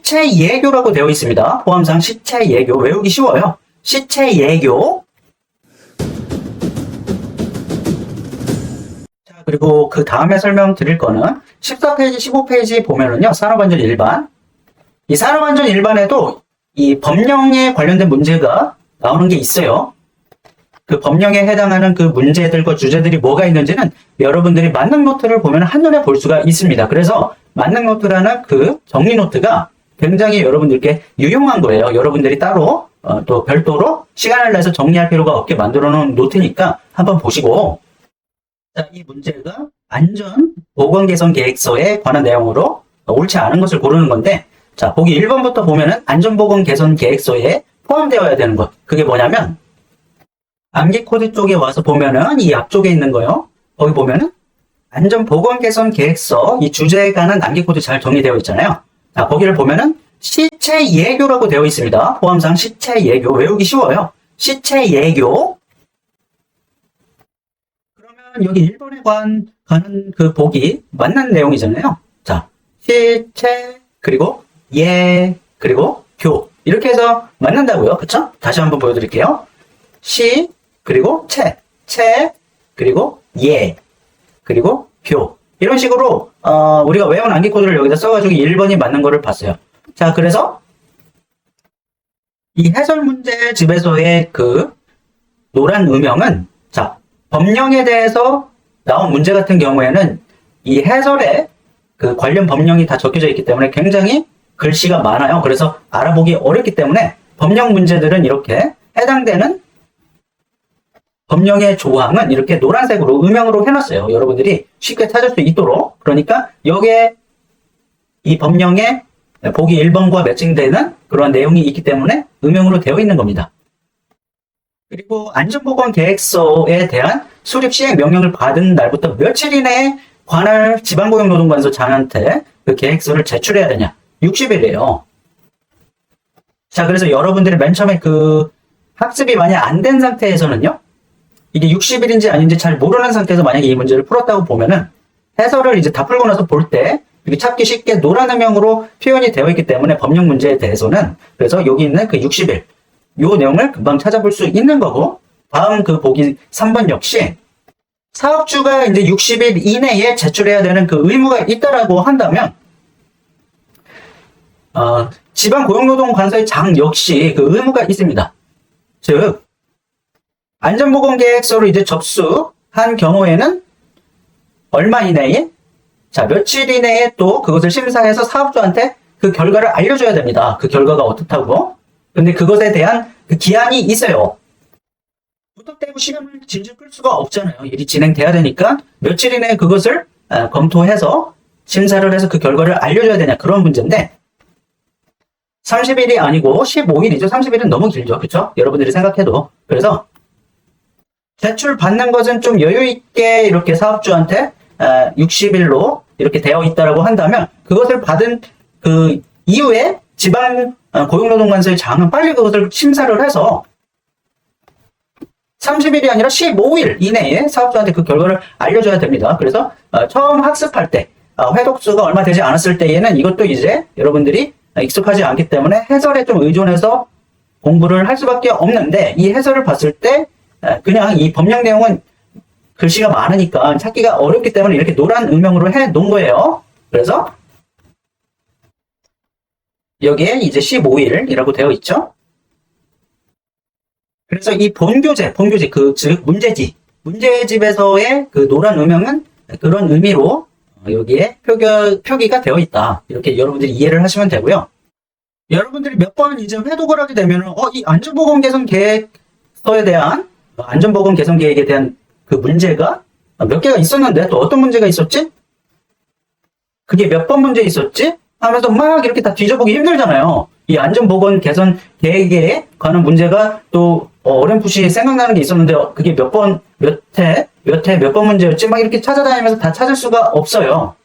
시체 예교라고 되어 있습니다. 포함상 시체 예교 외우기 쉬워요. 시체 예교. 자, 그리고 그 다음에 설명드릴 거는 14페이지, 15페이지 보면은요, 산업안전 일반. 이 산업안전 일반에도 이 법령에 관련된 문제가 나오는 게 있어요. 그 법령에 해당하는 그 문제들과 주제들이 뭐가 있는지는 여러분들이 만능 노트를 보면 한눈에 볼 수가 있습니다. 그래서 만능 노트라는 그 정리 노트가 굉장히 여러분들께 유용한 거예요. 여러분들이 따로 또 별도로 시간을 내서 정리할 필요가 없게 만들어 놓은 노트니까 한번 보시고, 자, 이 문제가 안전 보건 개선 계획서에 관한 내용으로 옳지 않은 것을 고르는 건데, 자, 보기 1번부터 보면은 안전 보건 개선 계획서에 포함되어야 되는 것. 그게 뭐냐면 암기 코드 쪽에 와서 보면은 이 앞쪽에 있는 거요. 거기 보면은 안전 보건 개선 계획서 이 주제에 관한 암기 코드 잘 정리되어 있잖아요. 자, 거기를 보면은 시체 예교라고 되어 있습니다. 포함상 시체 예교 외우기 쉬워요. 시체 예교. 그러면 여기 1번에 관한 그 보기 맞는 내용이잖아요. 자, 시체 그리고 예 그리고 교 이렇게 해서 맞는다고요. 그쵸? 다시 한번 보여드릴게요. 시 그리고 채 그리고 예 그리고 교 이런 식으로 우리가 외운 암기 코드를 여기다 써가지고 1번이 맞는 거를 봤어요. 자, 그래서 이 해설 문제 집에서의 그 노란 음영은, 자, 법령에 대해서 나온 문제 같은 경우에는 이 해설에 그 관련 법령이 다 적혀져 있기 때문에 굉장히 글씨가 많아요. 그래서 알아보기 어렵기 때문에 법령 문제들은 이렇게 해당되는 법령의 조항은 이렇게 노란색으로 음영으로 해놨어요. 여러분들이 쉽게 찾을 수 있도록. 그러니까 여기에 이 법령에 보기 1번과 매칭되는 그런 내용이 있기 때문에 음영으로 되어 있는 겁니다. 그리고 안전보건 계획서에 대한 수립 시행 명령을 받은 날부터 며칠 이내에 관할 지방고용노동관서 장한테 그 계획서를 제출해야 되냐? 60일이에요. 자, 그래서 여러분들이 맨 처음에 그 학습이 만약 안 된 상태에서는요, 이게 60일인지 아닌지 잘 모르는 상태에서 만약에 이 문제를 풀었다고 보면은 해설을 이제 다 풀고 나서 볼 때 이렇게 찾기 쉽게 노란 음영으로 표현이 되어 있기 때문에 법령 문제에 대해서는, 그래서 여기 있는 그 60일 요 내용을 금방 찾아볼 수 있는 거고, 다음 그 보기 3번 역시 사업주가 이제 60일 이내에 제출해야 되는 그 의무가 있다라고 한다면 지방고용노동관서의 장 역시 그 의무가 있습니다. 즉 안전보건계획서를 이제 접수한 경우에는 얼마 이내에, 자, 며칠 이내에 또 그것을 심사해서 사업주한테 그 결과를 알려줘야 됩니다. 그 결과가 어떻다고. 근데 그것에 대한 그 기한이 있어요. 무턱대고 시간을 질질 끌 수가 없잖아요. 일이 진행돼야 되니까 며칠 이내에 그것을 검토해서 심사를 해서 그 결과를 알려줘야 되냐, 그런 문제인데 30일이 아니고 15일이죠. 30일은 너무 길죠. 그쵸? 여러분들이 생각해도. 그래서 제출 받는 것은 좀 여유 있게 이렇게 사업주한테 60일로 이렇게 되어 있다라고 한다면 그것을 받은 그 이후에 지방 고용노동관서의 장은 빨리 그것을 심사를 해서 30일이 아니라 15일 이내에 사업주한테 그 결과를 알려줘야 됩니다. 그래서 처음 학습할 때 회독수가 얼마 되지 않았을 때에는 이것도 이제 여러분들이 익숙하지 않기 때문에 해설에 좀 의존해서 공부를 할 수밖에 없는데, 이 해설을 봤을 때 그냥 이 법령 내용은 글씨가 많으니까 찾기가 어렵기 때문에 이렇게 노란 음영으로 해 놓은 거예요. 그래서 여기에 이제 15일이라고 되어 있죠. 그래서 이 본교재 즉 문제집에서의 그 노란 음영은 그런 의미로 여기에 표기가 되어 있다. 이렇게 여러분들이 이해를 하시면 되고요. 여러분들이 몇 번 이제 회독을 하게 되면 이 안전보건 개선 계획서에 대한 안전보건 개선 계획에 대한 그 문제가 몇 개가 있었는데 또 어떤 문제가 있었지? 그게 몇 번 문제 있었지? 하면서 막 이렇게 다 뒤져보기 힘들잖아요. 이 안전보건 개선 계획에 관한 문제가 또 어렴풋이 생각나는 게 있었는데 그게 몇 번, 몇 회, 몇 번 문제였지? 막 이렇게 찾아다니면서 다 찾을 수가 없어요.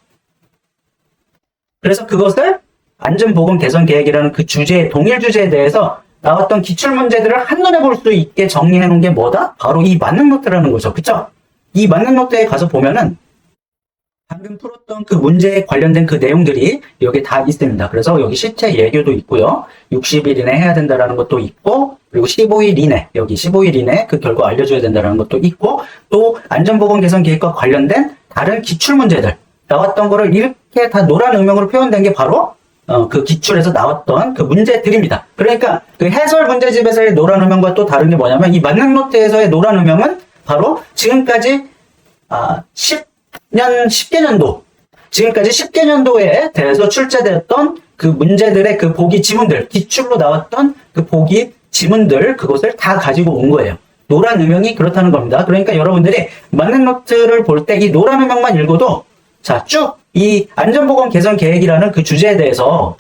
그래서 그것을 안전보건 개선 계획이라는 그 주제의 동일 주제에 대해서 나왔던 기출문제들을 한눈에 볼 수 있게 정리해 놓은 게 뭐다? 바로 이 만능 노트라는 거죠. 그쵸? 이 만능 노트에 가서 보면은 방금 풀었던 그 문제에 관련된 그 내용들이 여기 다 있습니다. 그래서 여기 시체 예교도 있고요. 60일 이내 해야 된다라는 것도 있고, 그리고 15일 이내, 여기 15일 이내 그 결과 알려줘야 된다라는 것도 있고, 또 안전보건 개선 계획과 관련된 다른 기출 문제들 나왔던 거를 이렇게 다 노란 음영으로 표현된 게 바로 그 기출에서 나왔던 그 문제들입니다. 그러니까 그 해설 문제집에서의 노란 음영과 또 다른 게 뭐냐면 이 만능노트에서의 노란 음영은 바로 지금까지 10개년도 지금까지 10개년도에 대해서 출제되었던 그 문제들의 그 보기 지문들, 기출로 나왔던 그 보기 지문들, 그것을 다 가지고 온 거예요. 노란 음영이 그렇다는 겁니다. 그러니까 여러분들이 만능노트를 볼 때 이 노란 음영만 읽어도 자, 쭉 이 안전보건 개선 계획이라는 그 주제에 대해서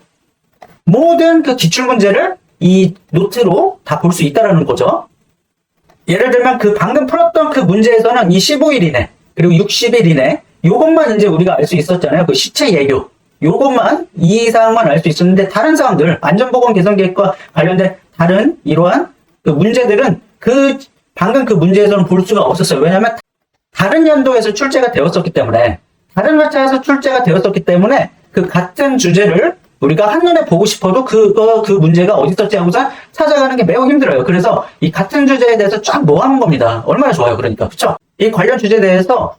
모든 그 기출 문제를 이 노트로 다 볼 수 있다라는 거죠. 예를 들면 그 방금 풀었던 그 문제에서는 이 15일 이내 그리고 60일 이내 요것만 이제 우리가 알 수 있었잖아요. 그 시체 예교 요것만 이 사항만 알 수 있었는데 다른 사항들 안전보건 개선 계획과 관련된 다른 이러한 그 문제들은 그 방금 그 문제에서는 볼 수가 없었어요. 왜냐하면 다른 연도에서 출제가 되었었기 때문에 다른 회차에서 출제가 되었었기 때문에 그 같은 주제를 우리가 한눈에 보고 싶어도 그 문제가 어디 있었지 하고서 찾아가는 게 매우 힘들어요. 그래서 이 같은 주제에 대해서 쫙 모아놓은 겁니다. 얼마나 좋아요. 그러니까. 그쵸? 이 관련 주제에 대해서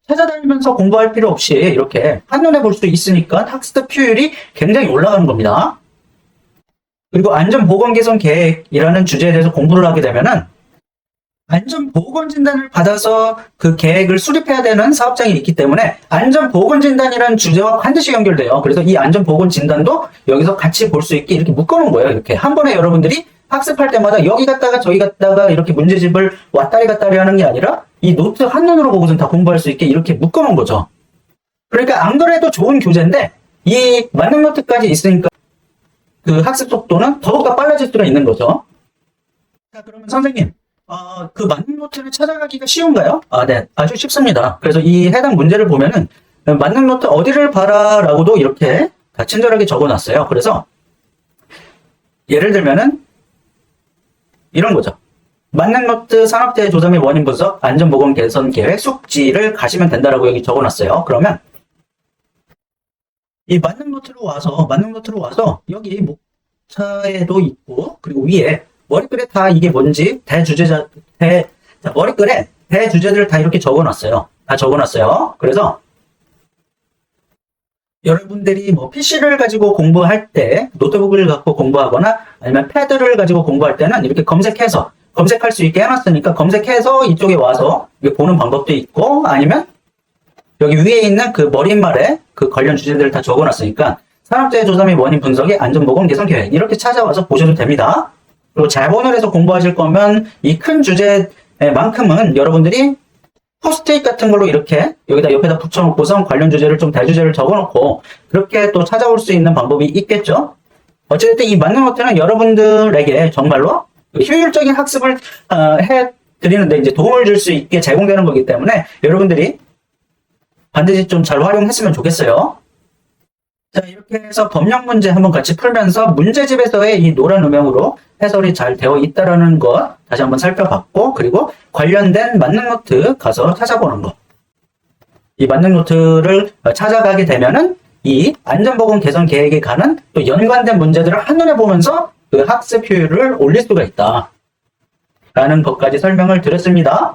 찾아다니면서 공부할 필요 없이 이렇게 한눈에 볼 수 있으니까 학습 효율이 굉장히 올라가는 겁니다. 그리고 안전보건 개선 계획이라는 주제에 대해서 공부를 하게 되면은 안전보건진단을 받아서 그 계획을 수립해야 되는 사업장이 있기 때문에 안전보건진단이라는 주제와 반드시 연결돼요. 그래서 이 안전보건진단도 여기서 같이 볼 수 있게 이렇게 묶어놓은 거예요. 이렇게 한 번에 여러분들이 학습할 때마다 여기 갔다가 저기 갔다가 이렇게 문제집을 왔다리 갔다리 하는 게 아니라 이 노트 한눈으로 보고선 다 공부할 수 있게 이렇게 묶어놓은 거죠. 그러니까 안 그래도 좋은 교재인데 이 만능 노트까지 있으니까 그 학습 속도는 더욱더 빨라질 수가 있는 거죠. 자, 그러면 선생님 그 만능 노트를 찾아가기가 쉬운가요? 네, 아주 쉽습니다. 그래서 이 해당 문제를 보면은 만능 노트 어디를 봐라 라고도 이렇게 다 친절하게 적어놨어요. 그래서 예를 들면은 이런 거죠. 만능 노트 산업재해 조사 및 원인 분석 안전보건 개선 계획 숙지를 가시면 된다라고 여기 적어놨어요. 그러면 이 만능 노트로 와서 여기 목차에도 있고 그리고 위에 머리글에 다 이게 뭔지 머리글에 대주제들을 다 이렇게 적어놨어요. 그래서 여러분들이 뭐 PC를 가지고 공부할 때 노트북을 갖고 공부하거나 아니면 패드를 가지고 공부할 때는 이렇게 검색할 수 있게 해놨으니까 검색해서 이쪽에 와서 보는 방법도 있고 아니면 여기 위에 있는 그 머릿말에 그 관련 주제들을 다 적어놨으니까 산업재해 조사 및 원인 분석의 안전보건 개선 계획 이렇게 찾아와서 보셔도 됩니다. 그리고 자본을 해서 공부하실 거면 이 큰 주제만큼은 여러분들이 포스트잇 같은 걸로 이렇게 여기다 옆에다 붙여놓고서 관련 주제를 좀 대주제를 적어놓고 그렇게 또 찾아올 수 있는 방법이 있겠죠. 어쨌든 이 만능 노트는 여러분들에게 정말로 효율적인 학습을 해드리는데 이제 도움을 줄 수 있게 제공되는 거기 때문에 여러분들이 반드시 좀 잘 활용했으면 좋겠어요. 자, 이렇게 해서 법령 문제 한번 같이 풀면서 문제집에서의 이 노란 음영으로 해설이 잘 되어 있다라는 것 다시 한번 살펴봤고 그리고 관련된 만능 노트 가서 찾아보는 거. 이 만능 노트를 찾아가게 되면은 이 안전보건 개선 계획에 관한 또 연관된 문제들을 한눈에 보면서 그 학습 효율을 올릴 수가 있다. 라는 것까지 설명을 드렸습니다.